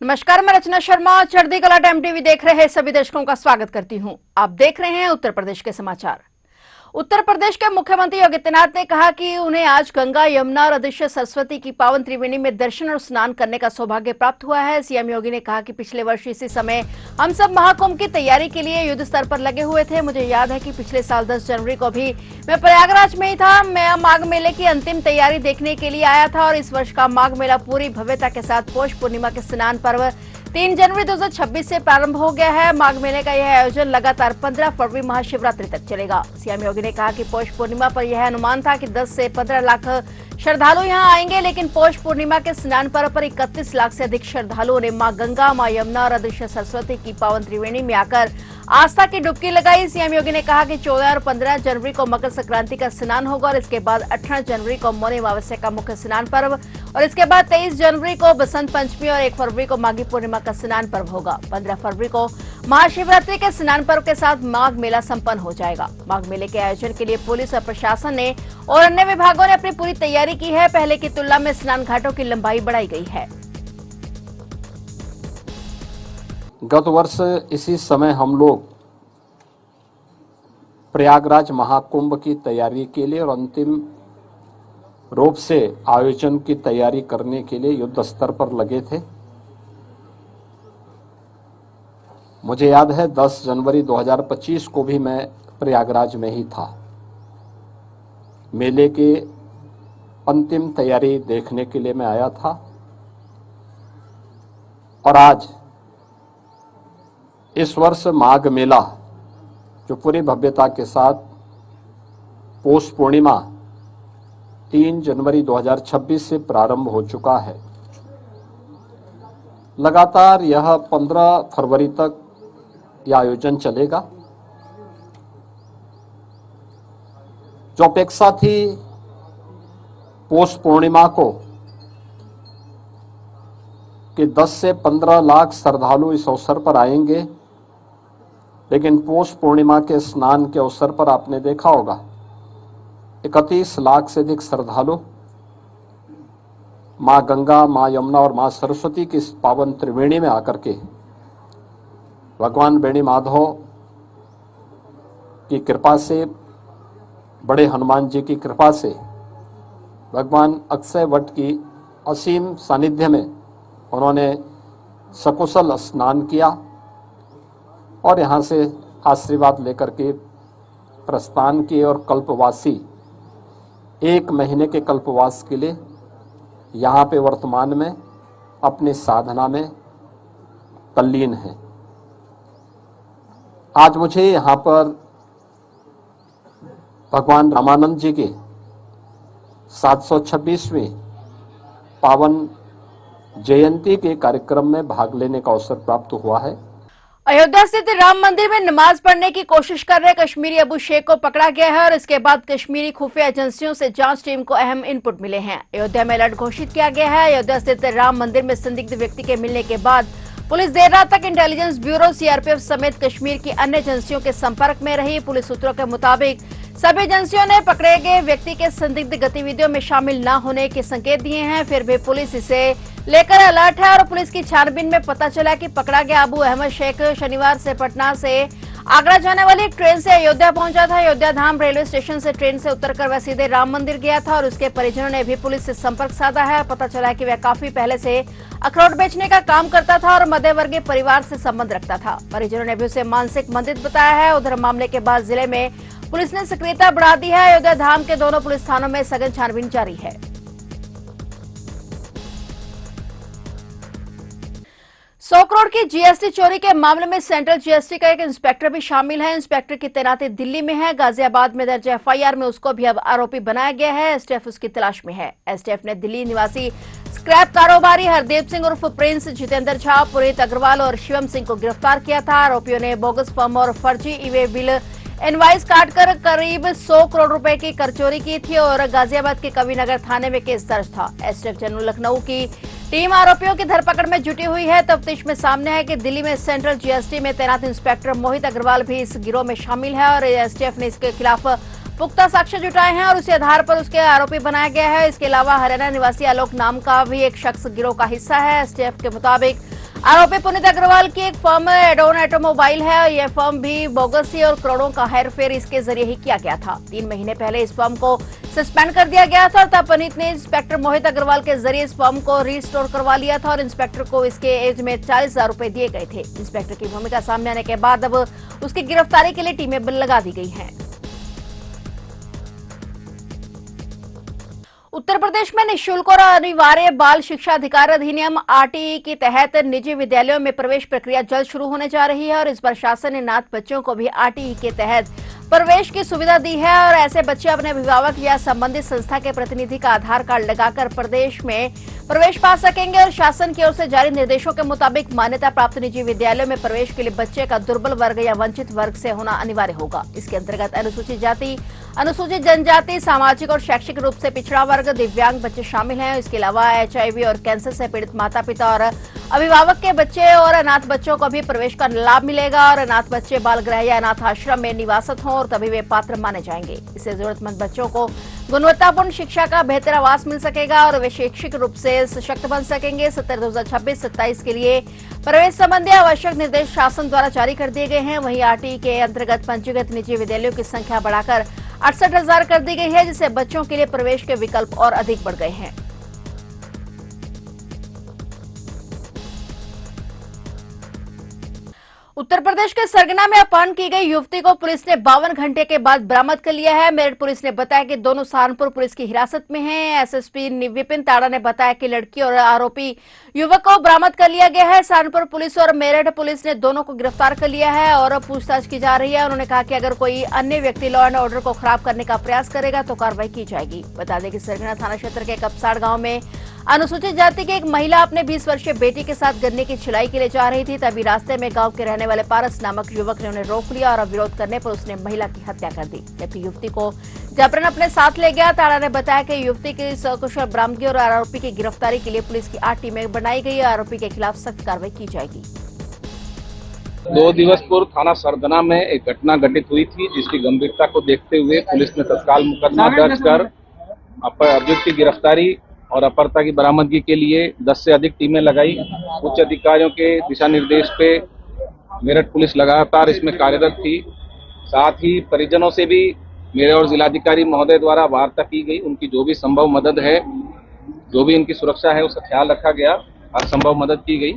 नमस्कार, मैं रचना शर्मा चढ़ती कला टाइम टीवी देख रहे सभी दर्शकों का स्वागत करती हूं। आप देख रहे हैं उत्तर प्रदेश के समाचार। उत्तर प्रदेश के मुख्यमंत्री योगी आदित्यनाथ ने कहा कि उन्हें आज गंगा, यमुना और अदृश्य सरस्वती की पावन त्रिवेणी में दर्शन और स्नान करने का सौभाग्य प्राप्त हुआ है। सीएम योगी ने कहा कि पिछले वर्ष इसी समय हम सब महाकुंभ की तैयारी के लिए युद्ध स्तर पर लगे हुए थे। मुझे याद है कि पिछले साल 10 जनवरी को भी मैं प्रयागराज में ही था। मैं माघ मेले की अंतिम तैयारी देखने के लिए आया था और इस वर्ष का माघ मेला पूरी भव्यता के साथ पौष पूर्णिमा के स्नान पर्व 3 जनवरी 2026 से प्रारंभ हो गया है। माघ मेले का यह आयोजन लगातार 15 फरवरी महाशिवरात्रि तक चलेगा। सीएम योगी ने कहा कि पौष पूर्णिमा पर यह अनुमान था कि 10 से 15 लाख श्रद्धालु यहां आएंगे, लेकिन पौष पूर्णिमा के स्नान पर्व पर 31 लाख से अधिक श्रद्धालुओं ने मां गंगा, मां यमुना और अदृश्य सरस्वती की पावन त्रिवेणी में आकर आस्था की डुबकी लगाई। सीएम योगी ने कहा कि 14 और 15 जनवरी को मकर संक्रांति का स्नान होगा और इसके बाद 18 जनवरी को मौनी अमावस्या का मुख्य स्नान पर्व और इसके बाद 23 जनवरी को बसंत पंचमी और 1 फरवरी को माघी पूर्णिमा का स्नान पर्व होगा। 15 फरवरी को महाशिवरात्रि के स्नान पर्व के साथ माघ मेला संपन्न हो जाएगा। माघ मेले के आयोजन के लिए पुलिस और प्रशासन ने और अन्य विभागों ने अपनी पूरी तैयारी की है। पहले की तुलना में स्नान घाटों की लंबाई बढ़ाई गई है। गत वर्ष इसी समय हम लोग प्रयागराज महाकुंभ की तैयारी के लिए और अंतिम रूप से आयोजन की तैयारी करने के लिए युद्ध स्तर पर लगे थे। मुझे याद है 10 जनवरी 2025 को भी मैं प्रयागराज में ही था। मेले के अंतिम तैयारी देखने के लिए मैं आया था और आज इस वर्ष माघ मेला जो पूरी भव्यता के साथ पौष पूर्णिमा 3 जनवरी 2026 से प्रारंभ हो चुका है। लगातार यह 15 फरवरी तक यह आयोजन चलेगा। जो अपेक्षा थी पौष पूर्णिमा को कि 10 से 15 लाख श्रद्धालु इस अवसर पर आएंगे, लेकिन पौष पूर्णिमा के स्नान के अवसर पर आपने देखा होगा 31 लाख से अधिक श्रद्धालु मां गंगा, मां यमुना और मां सरस्वती की इस पावन त्रिवेणी में आकर के भगवान बेणी माधव की कृपा से, बड़े हनुमान जी की कृपा से, भगवान अक्षय वट की असीम सानिध्य में उन्होंने सकुशल स्नान किया और यहाँ से आशीर्वाद लेकर के प्रस्थान किए और कल्पवासी 1 महीने के कल्पवास के लिए यहाँ पे वर्तमान में अपनी साधना में तल्लीन है। आज मुझे यहाँ पर भगवान रामानंद जी के 726वें पावन जयंती के कार्यक्रम में भाग लेने का अवसर प्राप्त हुआ है। अयोध्या स्थित राम मंदिर में नमाज पढ़ने की कोशिश कर रहे कश्मीरी अबू शेख को पकड़ा गया है और इसके बाद कश्मीरी खुफिया एजेंसियों से जांच टीम को अहम इनपुट मिले हैं। अयोध्या में अलर्ट घोषित किया गया है। अयोध्या स्थित राम मंदिर में संदिग्ध व्यक्ति के मिलने के बाद पुलिस देर रात तक इंटेलिजेंस ब्यूरो, सीआरपीएफ समेत कश्मीर की अन्य एजेंसियों के संपर्क में रही। पुलिस सूत्रों के मुताबिक सभी एजेंसियों ने पकड़े गए व्यक्ति के संदिग्ध गतिविधियों में शामिल न होने के संकेत दिए हैं। फिर भी पुलिस इसे लेकर अलर्ट है और पुलिस की छानबीन में पता चला कि पकड़ा गया अबू अहमद शेख शनिवार से पटना से आगरा जाने वाली एक ट्रेन से अयोध्या पहुंचा था। अयोध्या धाम रेलवे स्टेशन से ट्रेन से उतरकर वह सीधे राम मंदिर गया था और उसके परिजनों ने भी पुलिस से संपर्क साधा है। पता चला कि वह काफी पहले से अखरोट बेचने का काम करता था और मध्यवर्गीय परिवार से संबंध रखता था। परिजनों ने भी उसे मानसिक मंदित बताया है। उधर मामले के बाद जिले में पुलिस ने सक्रियता बढ़ा दी है। अयोध्या धाम के दोनों पुलिस थानों में सघन छानबीन जारी है। 100 करोड़ की जीएसटी चोरी के मामले में सेंट्रल जीएसटी का एक इंस्पेक्टर भी शामिल है। इंस्पेक्टर की तैनाती दिल्ली में है। गाजियाबाद में दर्ज एफआईआर में उसको भी अब आरोपी बनाया गया है। एसटीएफ उसकी तलाश में है। एसटीएफ ने दिल्ली निवासी स्क्रैप कारोबारी हरदेव सिंह उर्फ प्रिंस, जितेंद्र झा, पुनीत अग्रवाल और शिवम सिंह को गिरफ्तार किया था। आरोपियों ने बोगस फर्म और फर्जी ईवे बिल इनवाइस काटकर करीब 100 करोड़ रुपए की कर चोरी की थी और गाजियाबाद के कविनगर थाने में केस दर्ज था। एसटीएफ जनरल लखनऊ की टीम आरोपियों की धरपकड़ में जुटी हुई है। तफ्तीश में सामने है कि दिल्ली में सेंट्रल जीएसटी में तैनात इंस्पेक्टर मोहित अग्रवाल भी इस गिरोह में शामिल है और एसटीएफ ने इसके खिलाफ पुख्ता साक्ष्य जुटाए हैं और उसी आधार पर उसके आरोपी बनाया गया है। इसके अलावा हरियाणा निवासी आलोक नाम का भी एक शख्स गिरोह का हिस्सा है। एसटीएफ के मुताबिक आरोपी पुनीत अग्रवाल की एक फर्म एडोन ऑटोमोबाइल है। यह फर्म भी बोगसी और करोड़ों का हेरफेर इसके जरिए ही किया गया था। 3 महीने पहले इस फर्म को सस्पेंड कर दिया गया था और तब पुनीत ने इंस्पेक्टर मोहित अग्रवाल के जरिए इस फर्म को रीस्टोर करवा लिया था और इंस्पेक्टर को इसके एवज में 40,000 रुपए दिए गए थे। इंस्पेक्टर की भूमिका सामने आने के बाद अब उसकी गिरफ्तारी के लिए टीमें लगा दी गई हैं। उत्तर प्रदेश में निःशुल्क और अनिवार्य बाल शिक्षा अधिकार अधिनियम आरटीई के तहत निजी विद्यालयों में प्रवेश प्रक्रिया जल्द शुरू होने जा रही है और इस बार शासन ने नाथ बच्चों को भी आरटीई के तहत प्रवेश की सुविधा दी है और ऐसे बच्चे अपने अभिभावक या संबंधित संस्था के प्रतिनिधि का आधार कार्ड लगाकर प्रदेश में प्रवेश पा सकेंगे और शासन की ओर से जारी निर्देशों के मुताबिक मान्यता प्राप्त निजी विद्यालयों में प्रवेश के लिए बच्चे का दुर्बल वर्ग या वंचित वर्ग से होना अनिवार्य होगा। इसके अंतर्गत अनुसूचित जाति, अनुसूचित जनजाति, सामाजिक और शैक्षिक रूप से पिछड़ा वर्ग, दिव्यांग बच्चे शामिल हैं। इसके अलावा HIV और कैंसर से पीड़ित माता पिता और अभिभावक के बच्चे और अनाथ बच्चों को भी प्रवेश का लाभ मिलेगा और अनाथ बच्चे बाल गृह या अनाथ आश्रम में निवासित हों और तभी वे पात्र माने जाएंगे। इससे जरूरतमंद बच्चों को गुणवत्तापूर्ण शिक्षा का बेहतर आवास मिल सकेगा और वे शैक्षिक रूप से सशक्त बन सकेंगे। 2026-27 के लिए प्रवेश संबंधी आवश्यक निर्देश शासन द्वारा जारी कर दिए गए हैं। वहीं आरटीई के अंतर्गत पंजीकृत निजी विद्यालयों की संख्या बढ़ाकर 68,000 कर दी गई है, जिससे बच्चों के लिए प्रवेश के विकल्प और अधिक बढ़ गए हैं। उत्तर प्रदेश के सरगना में अपहरण की गई युवती को पुलिस ने 52 घंटे के बाद बरामद कर लिया है। मेरठ पुलिस ने बताया कि दोनों सहारनपुर पुलिस की हिरासत में हैं। एसएसपी विपिन ताड़ा ने बताया कि लड़की और आरोपी युवक को बरामद कर लिया गया है। सहारनपुर पुलिस और मेरठ पुलिस ने दोनों को गिरफ्तार कर लिया है और पूछताछ की जा रही है। उन्होंने कहा कि अगर कोई अन्य व्यक्ति लॉ एंड ऑर्डर को खराब करने का प्रयास करेगा तो कार्रवाई की जाएगी। बता दें कि सरगना थाना क्षेत्र के कपसाड़ गांव में अनुसूचित जाति की एक महिला अपने 20 वर्षीय बेटी के साथ गन्ने की छिलाई के लिए जा रही थी। तभी रास्ते में गांव के रहने वाले पारस नामक युवक ने उन्हें रोक लिया और विरोध करने पर उसने महिला की हत्या कर दी, जबकि युवती को जबरन अपने साथ ले गया। ताड़ा ने बताया कि युवती की सकुशल बरामदगी और आरोपी की गिरफ्तारी के लिए पुलिस की 8 टीमें बनाई गई है। आरोपी के खिलाफ सख्त कार्रवाई की जाएगी। 2 दिवस पूर्व थाना सरगना में एक घटना घटित हुई थी, जिसकी गंभीरता को देखते हुए पुलिस ने तत्काल मुकदमा दर्ज कर अभियुक्त की गिरफ्तारी और अपहर्ता की बरामदगी के लिए 10 से अधिक टीमें लगाई। उच्च अधिकारियों के दिशा निर्देश पे मेरठ पुलिस लगातार इसमें कार्यरत थी। साथ ही परिजनों से भी मेरे और जिलाधिकारी महोदय द्वारा वार्ता की गई। उनकी जो भी संभव मदद है, जो भी इनकी सुरक्षा है, उसका ख्याल रखा गया, हर संभव मदद की गई।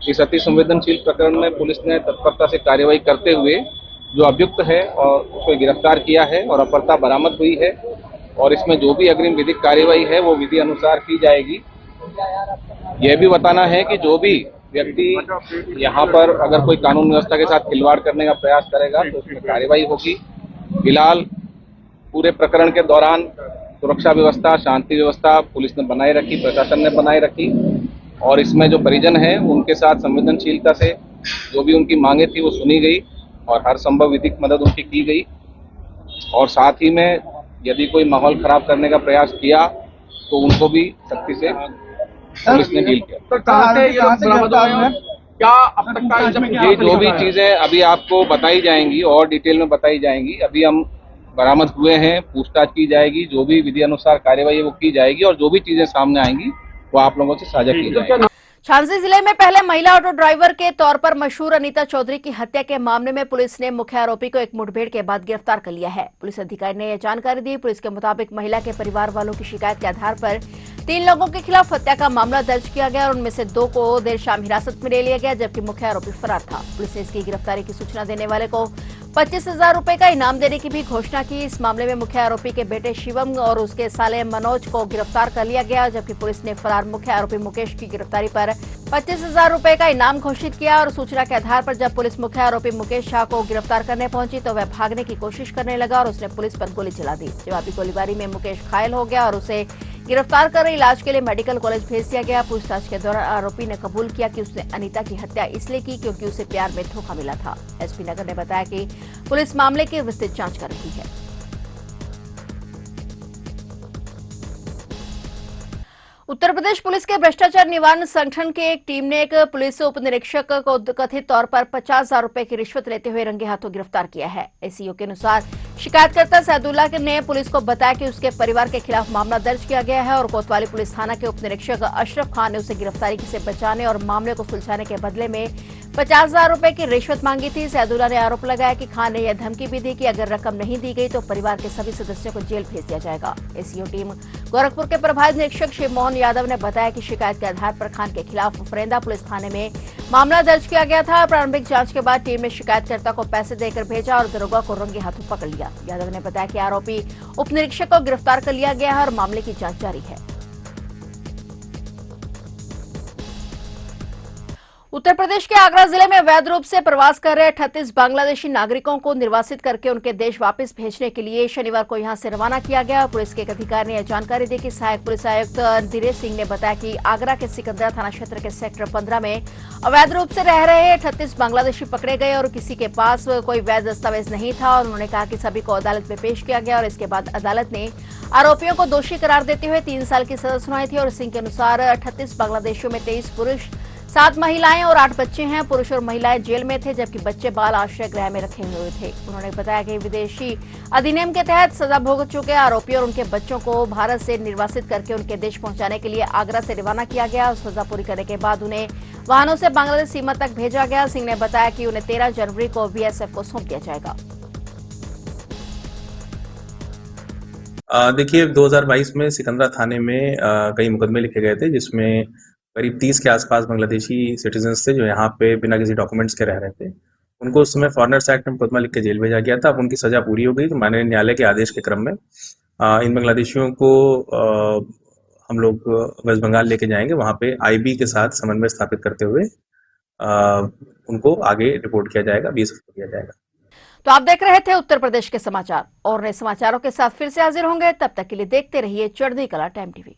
इस अति संवेदनशील प्रकरण में पुलिस ने तत्परता से कार्यवाही करते हुए जो अभियुक्त है और उसको गिरफ्तार किया है और अपहर्ता बरामद हुई है और इसमें जो भी अग्रिम विधिक कार्यवाही है वो विधि अनुसार की जाएगी। यह भी बताना है कि जो भी व्यक्ति यहाँ पर अगर कोई कानून व्यवस्था के साथ खिलवाड़ करने का प्रयास करेगा तो उसमें कार्यवाही होगी। फिलहाल पूरे प्रकरण के दौरान सुरक्षा व्यवस्था, शांति व्यवस्था पुलिस ने बनाए रखी, प्रशासन ने बनाए रखी और इसमें जो परिजन हैं उनके साथ संवेदनशीलता से जो भी उनकी मांगे थी वो सुनी गई और हर संभव विधिक मदद उनकी की गई। और साथ ही में यदि कोई माहौल खराब करने का प्रयास किया तो उनको भी सख्ती से पुलिस ने डील किया। तो कहाँ से ये बरामद हुए हैं? क्या अब तक का ये जो भी चीजें अभी आपको बताई जाएंगी और डिटेल में बताई जाएंगी। अभी हम बरामद हुए हैं, पूछताछ की जाएगी, जो भी विधि अनुसार कार्यवाही वो की जाएगी और जो भी चीजें सामने आएंगी वो आप लोगों से साझा की जाएगी। झांसी जिले में पहले महिला ऑटो ड्राइवर के तौर पर मशहूर अनीता चौधरी की हत्या के मामले में पुलिस ने मुख्य आरोपी को एक मुठभेड़ के बाद गिरफ्तार कर लिया है। पुलिस अधिकारी ने यह जानकारी दी। पुलिस के मुताबिक महिला के परिवार वालों की शिकायत के आधार पर 3 लोगों के खिलाफ हत्या का मामला दर्ज किया गया और उनमें से 2 को देर शाम हिरासत में ले लिया गया, जबकि मुख्य आरोपी फरार था। पुलिस ने इसकी गिरफ्तारी की सूचना देने वाले को 25,000 रुपए का इनाम देने की भी घोषणा की। इस मामले में मुख्य आरोपी के बेटे शिवम और उसके साले मनोज को गिरफ्तार कर लिया गया, जबकि पुलिस ने फरार मुख्य आरोपी मुकेश की गिरफ्तारी पर 25,000 रुपए का इनाम घोषित किया। और सूचना के आधार पर जब पुलिस मुख्य आरोपी मुकेश शाह को गिरफ्तार करने पहुंची तो वह भागने की कोशिश करने लगा और उसने पुलिस पर गोली चला दी। जवाबी गोलीबारी में मुकेश घायल हो गया और उसे गिरफ्तार कर इलाज के लिए मेडिकल कॉलेज भेज दिया गया। पूछताछ के दौरान आरोपी ने कबूल किया कि उसने अनीता की हत्या इसलिए की क्योंकि उसे प्यार में धोखा मिला था। एसपी नगर ने बताया कि पुलिस मामले की विस्तृत जांच कर रही है। उत्तर प्रदेश पुलिस के भ्रष्टाचार निवारण संगठन की एक टीम ने एक पुलिस उप निरीक्षक को कथित तौर पर 50,000 रुपए की रिश्वत लेते हुए रंगे हाथों गिरफ्तार किया है। एसीओ के अनुसार शिकायतकर्ता सैदुल्ला ने पुलिस को बताया कि उसके परिवार के खिलाफ मामला दर्ज किया गया है और कोतवाली पुलिस थाना के उप निरीक्षक अशरफ खान ने उसे गिरफ्तारी से बचाने और मामले को सुलझाने के बदले में 50,000 रुपए की रिश्वत मांगी थी। सैदुल्ला ने आरोप लगाया कि खान ने यह धमकी भी दी कि अगर रकम नहीं दी गई तो परिवार के सभी सदस्यों को जेल भेज दिया जाएगा। एसीओ टीम गोरखपुर के प्रभारी निरीक्षक शिव मोहन यादव ने बताया कि शिकायत के आधार पर खान के खिलाफ फरेंदा पुलिस थाने में मामला दर्ज किया गया था। प्रारंभिक जांच के बाद टीम ने शिकायतकर्ता को पैसे देकर भेजा और दरोगा को रंगे हाथों पकड़ लिया। यादव ने बताया कि आरोपी उप निरीक्षक को गिरफ्तार कर लिया गया है और मामले की जांच जारी है। उत्तर प्रदेश के आगरा जिले में अवैध रूप से प्रवास कर रहे 38 बांग्लादेशी नागरिकों को निर्वासित करके उनके देश वापस भेजने के लिए शनिवार को यहां से रवाना किया गया। पुलिस के एक अधिकारी ने यह जानकारी दी कि सहायक पुलिस आयुक्त धीरेज सिंह ने बताया कि आगरा के सिकंदरा थाना क्षेत्र के सेक्टर 15 में अवैध रूप से रह रहे 38 बांग्लादेशी पकड़े गए और किसी के पास कोई वैध दस्तावेज नहीं था और उन्होंने कहा कि सभी को अदालत में पेश किया गया और इसके बाद अदालत ने आरोपियों को दोषी करार देते हुए 3 साल की सजा सुनाई थी। और सिंह के अनुसार 38 बांग्लादेशियों में 23 पुरुष, 7 महिलाएं और 8 बच्चे हैं। पुरुष और महिलाएं जेल में थे जबकि बच्चे बाल आश्रय गृह में रखे हुए थे। उन्होंने बताया कि विदेशी अधिनियम के तहत सजा भोग चुके आरोपियों और उनके बच्चों को भारत से निर्वासित करके उनके देश पहुंचाने के लिए आगरा से रवाना किया गया और सजा पूरी करने के बाद उन्हें वाहनों से बांग्लादेश सीमा तक भेजा गया। सिंह ने बताया कि उन्हें 13 जनवरी को बीएसएफ को सौंप दिया जाएगा। देखिए 2022 में सिकंदरा थाने में कई मुकदमे लिखे गए थे जिसमें करीब 30 के आसपास बांग्लादेशी सिटीजन्स थे जो यहाँ पे बिना किसी डॉक्यूमेंट्स के रह रहे थे। उनको उस समय फॉरेनर्स एक्ट में मुकदमा लिख के जेल भेजा गया था। अब उनकी सजा पूरी हो गई तो माननीय न्यायालय के आदेश के क्रम में इन बांग्लादेशियों को हम लोग वेस्ट बंगाल लेके जाएंगे। वहाँ पे आईबी के साथ समन्वय स्थापित करते हुए उनको आगे रिपोर्ट किया जाएगा, बीएसएफ को दिया जाएगा। तो आप देख रहे थे उत्तर प्रदेश के समाचार और नए समाचारों के साथ फिर से हाजिर होंगे। तब तक के लिए देखते रहिए चढ़ती कला टाइम टीवी।